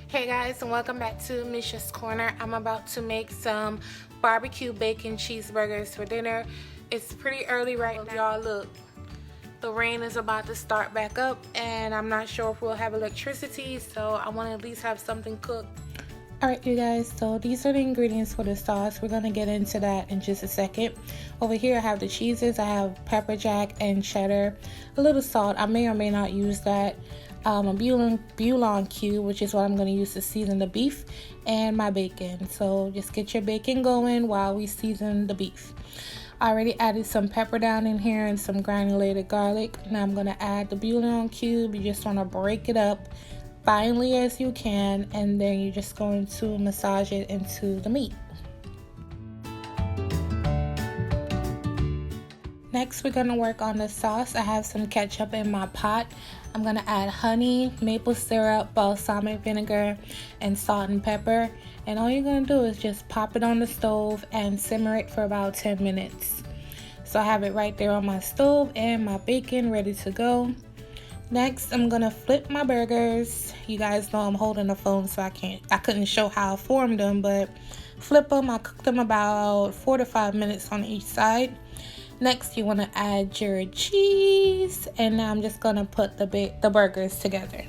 Hey guys, and welcome back to Misha's Corner. I'm about to make some barbecue bacon cheeseburgers for dinner. It's pretty early right now. Y'all look, the rain is about to start back up and I'm not sure if we'll have electricity, so I want to at least have something cooked. Alright you guys, so these are the ingredients for the sauce. We're going to get into that in just a second. Over here I have the cheeses. I have pepper jack and cheddar, a little salt. I may or may not use that. A bouillon cube, which is what I'm going to use to season the beef, and my bacon. So just get your bacon going while we season the beef. I already added some pepper down in here and some granulated garlic. Now I'm going to add the bouillon cube. You just want to break it up finely as you can, and then you're just going to massage it into the meat. Next, we're going to work on the sauce. I have some ketchup in my pot. I'm going to add honey, maple syrup, balsamic vinegar, and salt and pepper. And all you're going to do is just pop it on the stove and simmer it for about 10 minutes. So I have it right there on my stove and my bacon ready to go. Next, I'm going to flip my burgers. You guys know I'm holding the phone, so I couldn't show how I formed them, but flip them. I cooked them about 4 to 5 minutes on each side. Next, you want to add your cheese, and now I'm just going to put the burgers together.